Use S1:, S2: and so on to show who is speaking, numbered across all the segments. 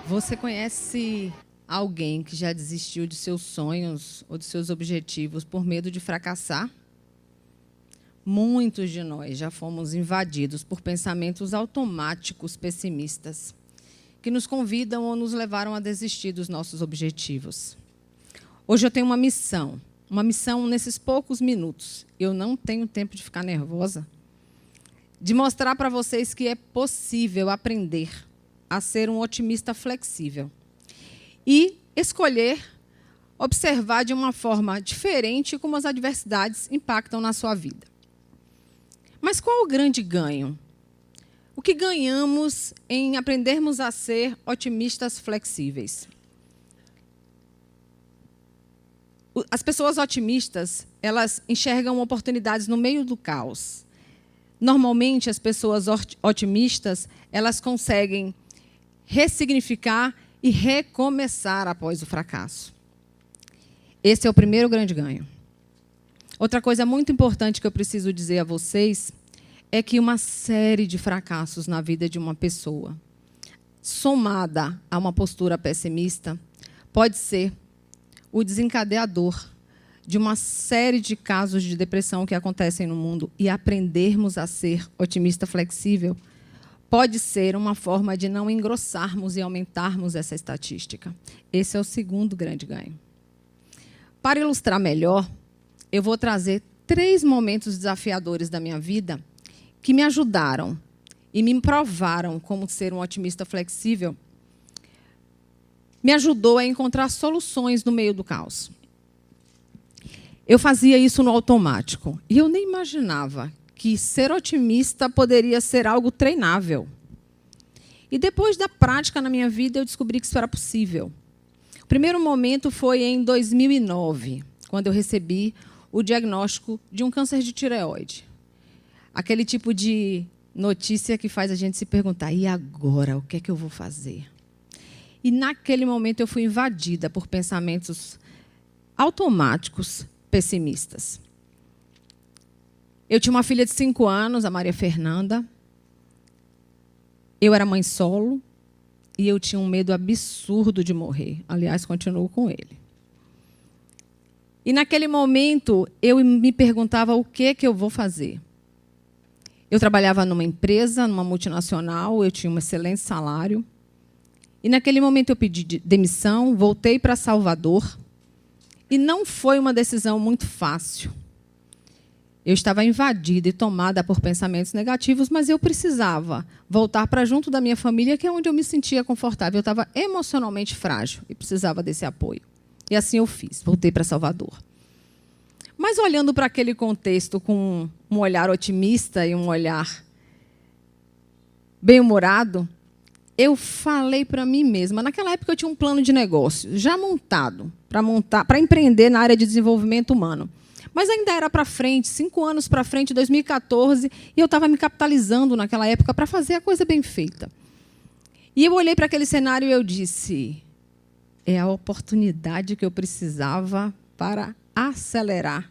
S1: Você conhece alguém que já desistiu de seus sonhos ou de seus objetivos por medo de fracassar? Muitos de nós já fomos invadidos por pensamentos automáticos pessimistas, que nos convidam ou nos levaram a desistir dos nossos objetivos. Hoje eu tenho uma missão nesses poucos minutos. Eu não tenho tempo de ficar nervosa. De mostrar para vocês que é possível aprender a ser um otimista flexível e escolher observar de uma forma diferente como as adversidades impactam na sua vida. Mas qual o grande ganho? O que ganhamos em aprendermos a ser otimistas flexíveis? As pessoas otimistas, elas enxergam oportunidades no meio do caos. Normalmente, as pessoas otimistas, elas conseguem ressignificar e recomeçar após o fracasso. Esse é o primeiro grande ganho. Outra coisa muito importante que eu preciso dizer a vocês é que uma série de fracassos na vida de uma pessoa, somada a uma postura pessimista, pode ser o desencadeador de uma série de casos de depressão que acontecem no mundo, e aprendermos a ser otimista flexível pode ser uma forma de não engrossarmos e aumentarmos essa estatística. Esse é o segundo grande ganho. Para ilustrar melhor, eu vou trazer 3 momentos desafiadores da minha vida que me ajudaram e me provaram como ser um otimista flexível. Me ajudou a encontrar soluções no meio do caos. Eu fazia isso no automático. E eu nem imaginava que ser otimista poderia ser algo treinável. E depois da prática na minha vida, eu descobri que isso era possível. O primeiro momento foi em 2009, quando eu recebi o diagnóstico de um câncer de tireoide. Aquele tipo de notícia que faz a gente se perguntar, e agora, o que é que eu vou fazer? E naquele momento eu fui invadida por pensamentos automáticos pessimistas. Eu tinha uma filha de 5 anos, a Maria Fernanda. Eu era mãe solo e eu tinha um medo absurdo de morrer. Aliás, continuo com ele. E naquele momento eu me perguntava o que eu vou fazer. Eu trabalhava numa empresa, numa multinacional, eu tinha um excelente salário. E naquele momento eu pedi demissão, voltei para Salvador. E não foi uma decisão muito fácil. Eu estava invadida e tomada por pensamentos negativos, mas eu precisava voltar para junto da minha família, que é onde eu me sentia confortável. Eu estava emocionalmente frágil e precisava desse apoio. E assim eu fiz, voltei para Salvador. Mas olhando para aquele contexto com um olhar otimista e um olhar bem-humorado, eu falei para mim mesma. Naquela época eu tinha um plano de negócio já montado para empreender na área de desenvolvimento humano. Mas ainda era para frente, 5 anos para frente, 2014, e eu estava me capitalizando naquela época para fazer a coisa bem feita. E eu olhei para aquele cenário e eu disse, é a oportunidade que eu precisava para acelerar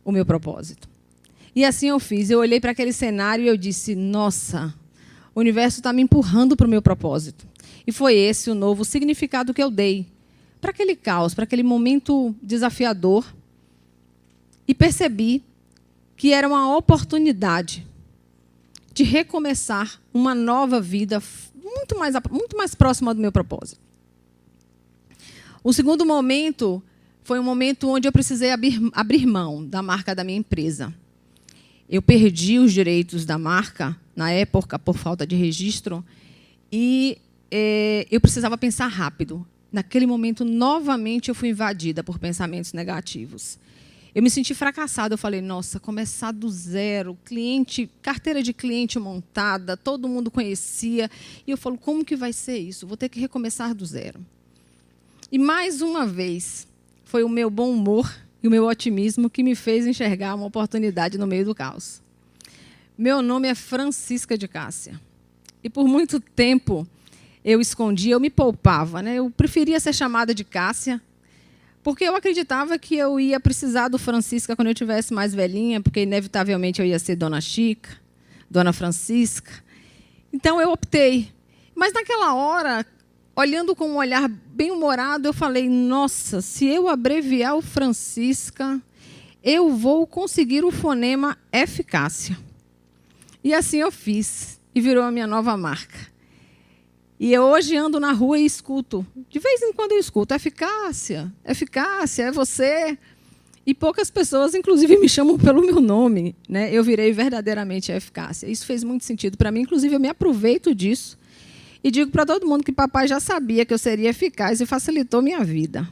S1: o meu propósito. E assim eu fiz. Eu olhei para aquele cenário e eu disse, nossa, o universo está me empurrando para o meu propósito. E foi esse o novo significado que eu dei para aquele caos, para aquele momento desafiador. E percebi que era uma oportunidade de recomeçar uma nova vida muito mais próxima do meu propósito. O segundo momento foi um momento onde eu precisei abrir mão da marca da minha empresa. Eu perdi os direitos da marca, na época, por falta de registro, e eu precisava pensar rápido. Naquele momento, novamente, eu fui invadida por pensamentos negativos. Eu me senti fracassada. Eu falei, nossa, começar do zero, carteira de cliente montada, todo mundo conhecia. E eu falo, como que vai ser isso? Vou ter que recomeçar do zero. E, mais uma vez, foi o meu bom humor e o meu otimismo que me fez enxergar uma oportunidade no meio do caos. Meu nome é Francisca de Cássia. E, por muito tempo, eu escondia, eu me poupava, né? Eu preferia ser chamada de Cássia, porque eu acreditava que eu ia precisar do Francisca quando eu tivesse mais velhinha, porque, inevitavelmente, eu ia ser Dona Chica, Dona Francisca. Então, eu optei. Mas, naquela hora, olhando com um olhar bem-humorado, eu falei, nossa, se eu abreviar o Francisca, eu vou conseguir o fonema eficácia. E assim eu fiz, e virou a minha nova marca. E eu hoje ando na rua e escuto, de vez em quando eu escuto, eficácia, é você. E poucas pessoas, inclusive, me chamam pelo meu nome, né? Eu virei verdadeiramente a eficácia. Isso fez muito sentido para mim, inclusive eu me aproveito disso e digo para todo mundo que papai já sabia que eu seria eficaz e facilitou minha vida.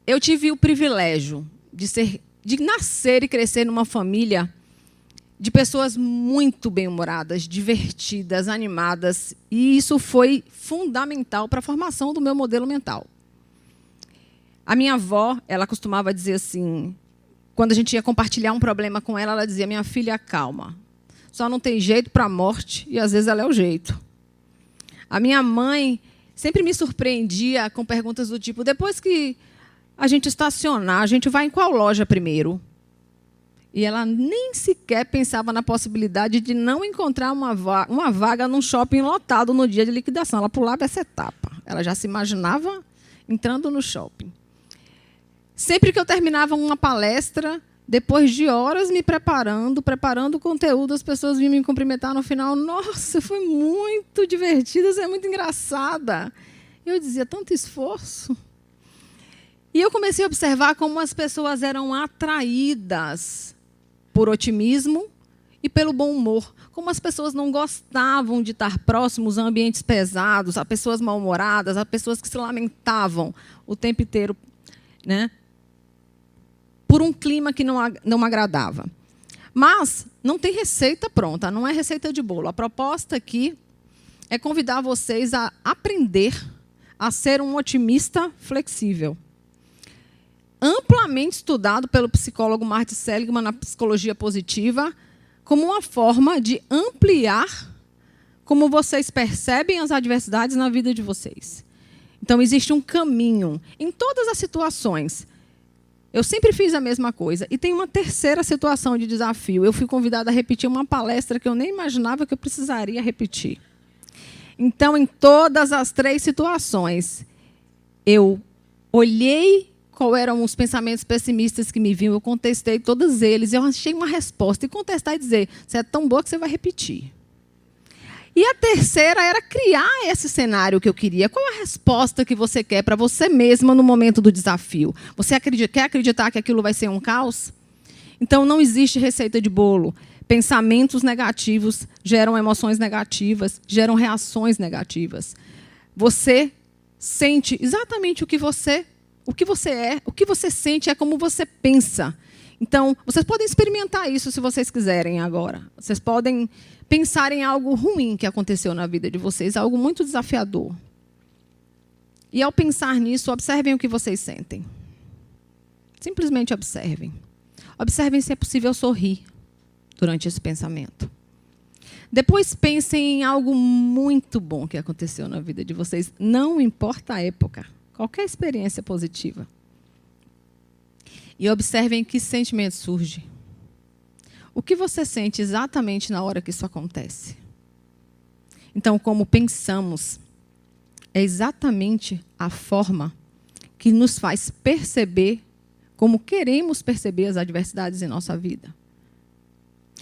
S1: Eu tive o privilégio de nascer e crescer numa família de pessoas muito bem-humoradas, divertidas, animadas, e isso foi fundamental para a formação do meu modelo mental. A minha avó, ela costumava dizer assim, quando a gente ia compartilhar um problema com ela, ela dizia, minha filha, calma, só não tem jeito para a morte, e às vezes ela é o jeito. A minha mãe sempre me surpreendia com perguntas do tipo, depois que a gente estacionar, a gente vai em qual loja primeiro? E ela nem sequer pensava na possibilidade de não encontrar uma vaga num shopping lotado no dia de liquidação. Ela pulava essa etapa. Ela já se imaginava entrando no shopping. Sempre que eu terminava uma palestra, depois de horas me preparando o conteúdo, as pessoas vinham me cumprimentar no final. Nossa, foi muito divertida, você é muito engraçada. Eu dizia, tanto esforço. E eu comecei a observar como as pessoas eram atraídas por otimismo e pelo bom humor. Como as pessoas não gostavam de estar próximos a ambientes pesados, a pessoas mal-humoradas, a pessoas que se lamentavam o tempo inteiro, né, por um clima que não agradava. Mas não tem receita pronta, não é receita de bolo. A proposta aqui é convidar vocês a aprender a ser um otimista flexível. Amplamente estudado pelo psicólogo Martin Seligman na psicologia positiva, como uma forma de ampliar como vocês percebem as adversidades na vida de vocês. Então, existe um caminho em todas as situações. Eu sempre fiz a mesma coisa. E tem uma terceira situação de desafio. Eu fui convidada a repetir uma palestra que eu nem imaginava que eu precisaria repetir. Então, em todas as 3 situações, eu olhei quais eram os pensamentos pessimistas que me vinham, eu contestei todos eles, eu achei uma resposta. E contestar e dizer, você é tão boa que você vai repetir. E a terceira era criar esse cenário que eu queria. Qual é a resposta que você quer para você mesma no momento do desafio? Você quer acreditar que aquilo vai ser um caos? Então, não existe receita de bolo. Pensamentos negativos geram emoções negativas, geram reações negativas. Você sente exatamente o que você é, o que você sente é como você pensa. Então, vocês podem experimentar isso se vocês quiserem agora. Vocês podem pensar em algo ruim que aconteceu na vida de vocês, algo muito desafiador. E, ao pensar nisso, observem o que vocês sentem. Simplesmente observem. Observem se é possível sorrir durante esse pensamento. Depois pensem em algo muito bom que aconteceu na vida de vocês, não importa a época. Qualquer experiência positiva. E observem que sentimento surge. O que você sente exatamente na hora que isso acontece? Então, como pensamos, é exatamente a forma que nos faz perceber como queremos perceber as adversidades em nossa vida.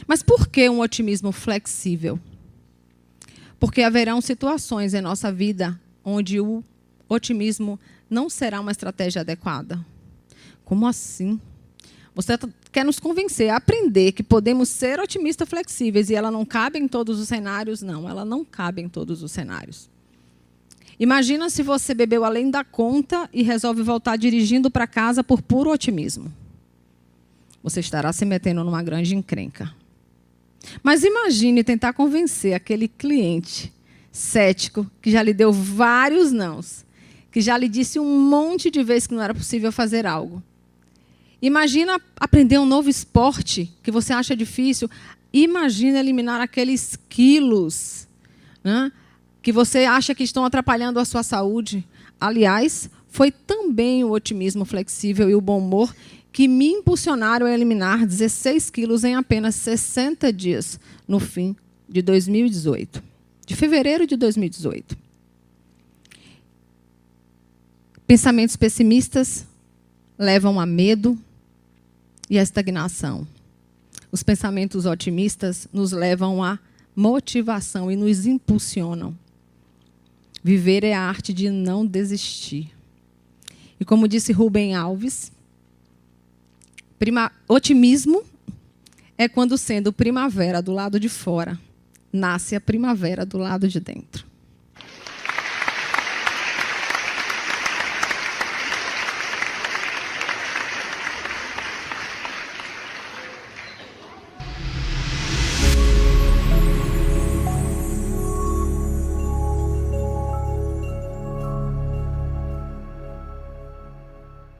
S1: Mas por que um otimismo flexível? Porque haverão situações em nossa vida onde o otimismo não será uma estratégia adequada. Como assim? Você quer nos convencer a aprender que podemos ser otimistas flexíveis e ela não cabe em todos os cenários? Não, ela não cabe em todos os cenários. Imagina se você bebeu além da conta e resolve voltar dirigindo para casa por puro otimismo. Você estará se metendo numa grande encrenca. Mas imagine tentar convencer aquele cliente cético que já lhe deu vários nãos, que já lhe disse um monte de vezes que não era possível fazer algo. Imagina aprender um novo esporte que você acha difícil. Imagina eliminar aqueles quilos, né, que você acha que estão atrapalhando a sua saúde. Aliás, foi também o otimismo flexível e o bom humor que me impulsionaram a eliminar 16 quilos em apenas 60 dias, no fim de 2018. De fevereiro de 2018. Pensamentos pessimistas levam a medo e a estagnação. Os pensamentos otimistas nos levam à motivação e nos impulsionam. Viver é a arte de não desistir. E como disse Rubem Alves, otimismo é quando, sendo primavera do lado de fora, nasce a primavera do lado de dentro.